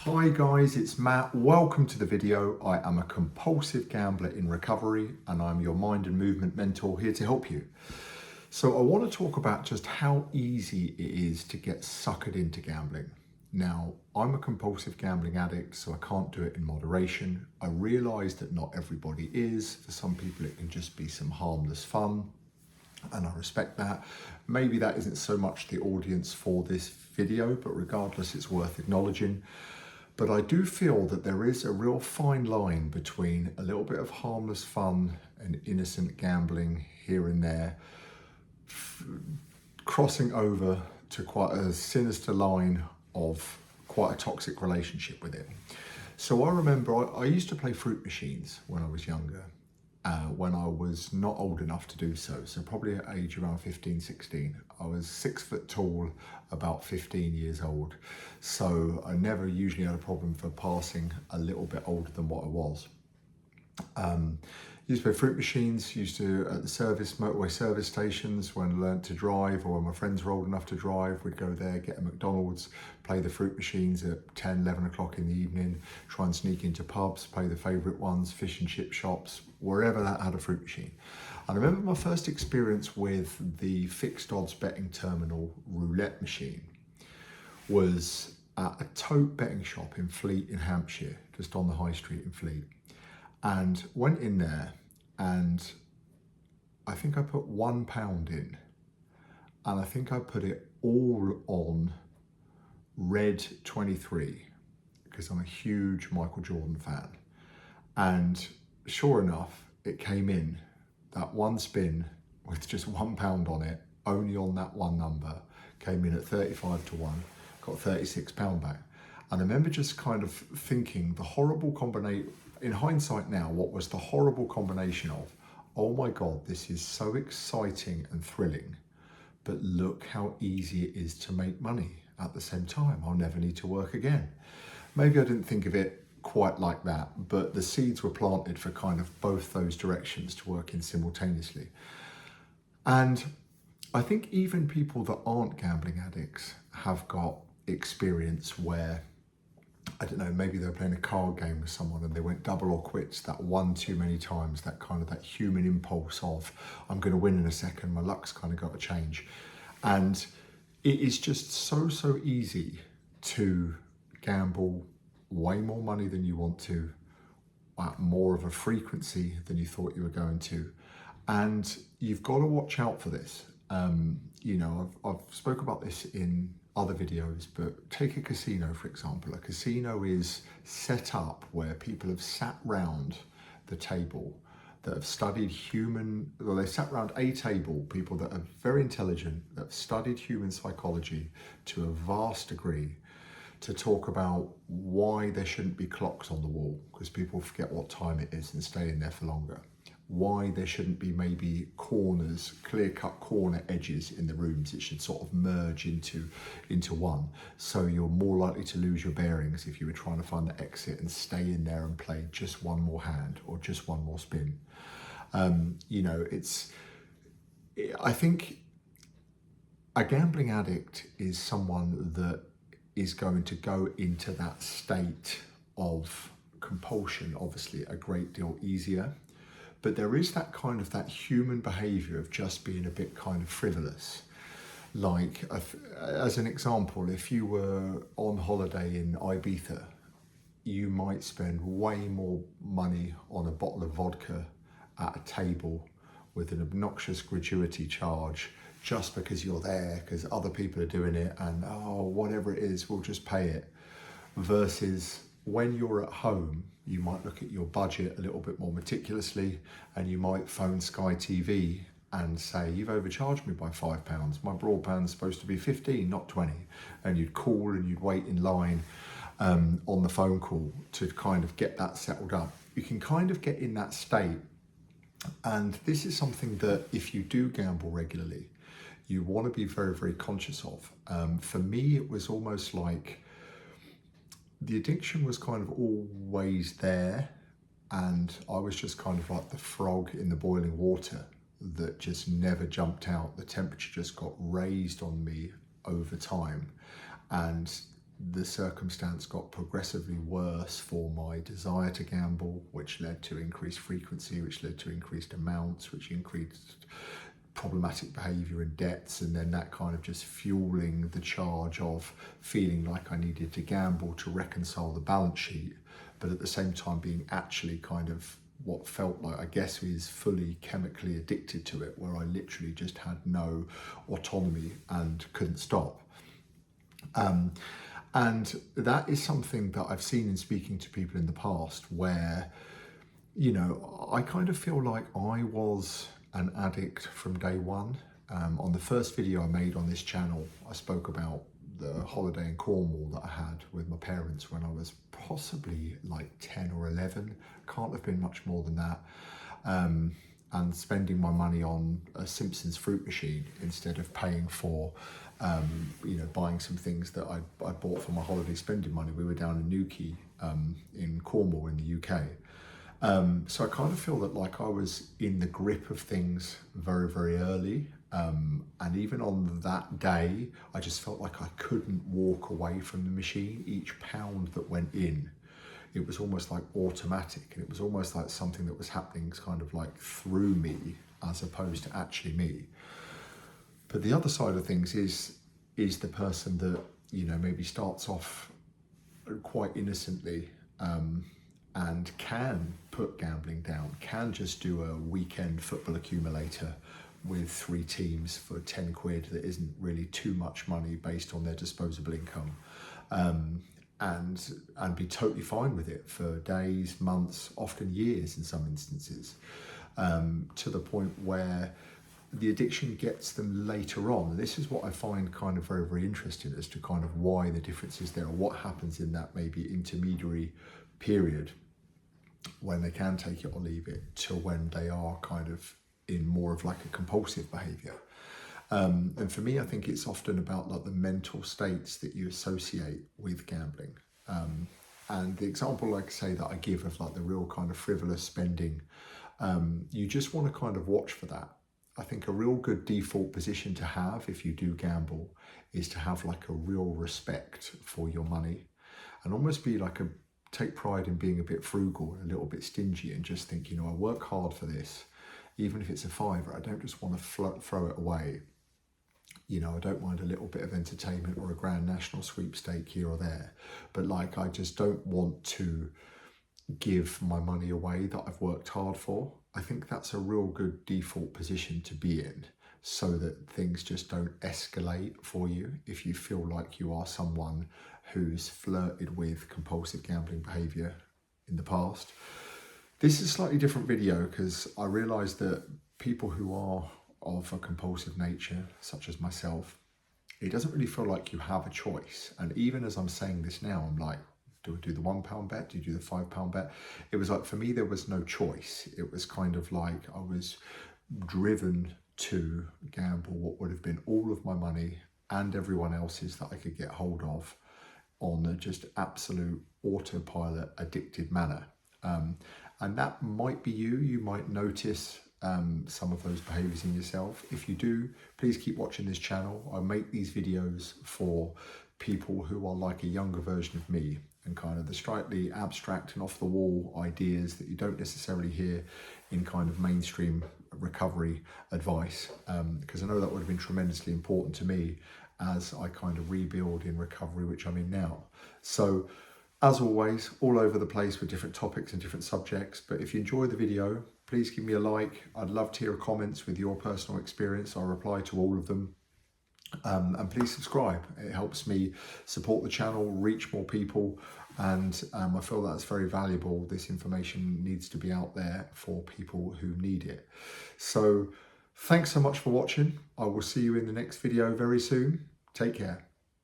Hi guys, it's Matt. Welcome to the video. I am a compulsive gambler in recovery and I'm your mind and movement mentor here to help you. So I want to talk about just how easy it is to get suckered into gambling. Now, I'm a compulsive gambling addict, so I can't do it in moderation. I realise that not everybody is. For some people it can just be some harmless fun, and I respect that. Maybe that isn't so much the audience for this video, but regardless, it's worth acknowledging. But I do feel that there is a real fine line between a little bit of harmless fun and innocent gambling here and there, crossing over to quite a sinister line of quite a toxic relationship with it. So I remember I used to play fruit machines when I was younger, when I was not old enough to do so. So probably at age around 15, 16. I was 6 foot tall, about 15 years old. So I never usually had a problem for passing a little bit older than what I was. Used to play fruit machines, used to at the motorway service stations when I learned to drive, or when my friends were old enough to drive, we'd go there, get a McDonald's, play the fruit machines at 10, 11 o'clock in the evening, try and sneak into pubs, play the favourite ones, fish and chip shops, wherever that had a fruit machine. And I remember my first experience with the fixed odds betting terminal roulette machine was at a tote betting shop in Fleet in Hampshire, just on the high street in Fleet. And went in there, and I think I put £1 in, and I think I put it all on red 23 because I'm a huge Michael Jordan fan. And sure enough, it came in, that one spin with just £1 on it, only on that one number, came in at 35 to 1, got £36 back. And I remember just kind of thinking the horrible combination, in hindsight now, what was the horrible combination of, oh my God, this is so exciting and thrilling, but look how easy it is to make money at the same time. I'll never need to work again. Maybe I didn't think of it quite like that, but the seeds were planted for kind of both those directions to work in simultaneously. And I think even people that aren't gambling addicts have got experience where, I don't know, maybe they were playing a card game with someone and they went double or quits that one too many times, that kind of that human impulse of, I'm going to win in a second, my luck's kind of got to change. And it is just so easy to gamble way more money than you want to, at more of a frequency than you thought you were going to. And you've got to watch out for this. You know, I've spoke about this in other videos, but take a casino, for example. A casino is set up where people have sat round the table that have studied they sat around a table, people that are very intelligent, that have studied human psychology to a vast degree, to talk about why there shouldn't be clocks on the wall, because people forget what time it is and stay in there for longer. Why there shouldn't be maybe corners, clear-cut corner edges in the rooms. It should sort of merge into one. So you're more likely to lose your bearings if you were trying to find the exit and stay in there and play just one more hand or just one more spin. You know, I think a gambling addict is someone that is going to go into that state of compulsion, obviously, a great deal easier. But there is that kind of that human behavior of just being a bit kind of frivolous. Like, as an example, if you were on holiday in Ibiza, you might spend way more money on a bottle of vodka at a table with an obnoxious gratuity charge just because you're there, because other people are doing it, and oh, whatever it is, we'll just pay it. Versus when you're at home, you might look at your budget a little bit more meticulously, and you might phone Sky TV and say, you've overcharged me by £5. My broadband's supposed to be 15, not 20. And you'd call and you'd wait in line on the phone call to kind of get that settled up. You can kind of get in that state. And this is something that if you do gamble regularly, you want to be very conscious of. For me, it was almost like the addiction was kind of always there, and I was just kind of like the frog in the boiling water that just never jumped out. The temperature just got raised on me over time, and the circumstance got progressively worse for my desire to gamble, which led to increased frequency, which led to increased amounts, which increased problematic behaviour and debts, and then that kind of just fueling the charge of feeling like I needed to gamble to reconcile the balance sheet, but at the same time being actually kind of what felt like, I guess, is fully chemically addicted to it, where I literally just had no autonomy and couldn't stop. And that is something that I've seen in speaking to people in the past where, you know, I kind of feel like I was an addict from day one. On the first video I made on this channel, I spoke about the holiday in Cornwall that I had with my parents when I was possibly like 10 or 11. Can't have been much more than that. And spending my money on a Simpsons fruit machine instead of paying for, you know, buying some things that I bought for my holiday spending money. We were down in Newquay in Cornwall in the UK. So I kind of feel that like I was in the grip of things very, very early. And even on that day, I just felt like I couldn't walk away from the machine. Each pound that went in, it was almost like automatic, and it was almost like something that was happening kind of like through me as opposed to actually me. But the other side of things is the person that, you know, maybe starts off quite innocently and can put gambling down, can just do a weekend football accumulator with 3 teams for 10 quid that isn't really too much money based on their disposable income. And be totally fine with it for days, months, often years in some instances, to the point where the addiction gets them later on. And this is what I find kind of very, very interesting as to kind of why the difference is there, or what happens in that maybe intermediary period when they can take it or leave it, to when they are kind of in more of like a compulsive behaviour. And for me, I think it's often about like the mental states that you associate with gambling. And the example, like I say, that I give of like the real kind of frivolous spending, you just want to kind of watch for that. I think a real good default position to have if you do gamble is to have like a real respect for your money, and almost be like take pride in being a bit frugal and a little bit stingy, and just think, you know, I work hard for this. Even if it's a fiver, I don't just want to throw it away. You know, I don't mind a little bit of entertainment or a grand national sweepstake here or there, but like, I just don't want to give my money away that I've worked hard for. I think that's a real good default position to be in, so that things just don't escalate for you if you feel like you are someone who's flirted with compulsive gambling behaviour in the past. This is a slightly different video because I realised that people who are of a compulsive nature, such as myself, it doesn't really feel like you have a choice. And even as I'm saying this now, I'm like, do I do the £1 bet? Do you do the £5 bet? It was like, for me, there was no choice. It was kind of like I was driven to gamble what would have been all of my money and everyone else's that I could get hold of on a just absolute autopilot addicted manner. And that might be you. You might notice some of those behaviours in yourself. If you do, please keep watching this channel. I make these videos for people who are like a younger version of me, and kind of the slightly abstract and off the wall ideas that you don't necessarily hear in kind of mainstream recovery advice, because I know that would have been tremendously important to me as I kind of rebuild in recovery, which I'm in now. So as always, all over the place with different topics and different subjects. But if you enjoy the video, please give me a like. I'd love to hear comments with your personal experience. I'll reply to all of them. And please subscribe. It helps me support the channel, reach more people, and I feel that's very valuable. This information needs to be out there for people who need it. So thanks so much for watching. I will see you in the next video very soon. Take care.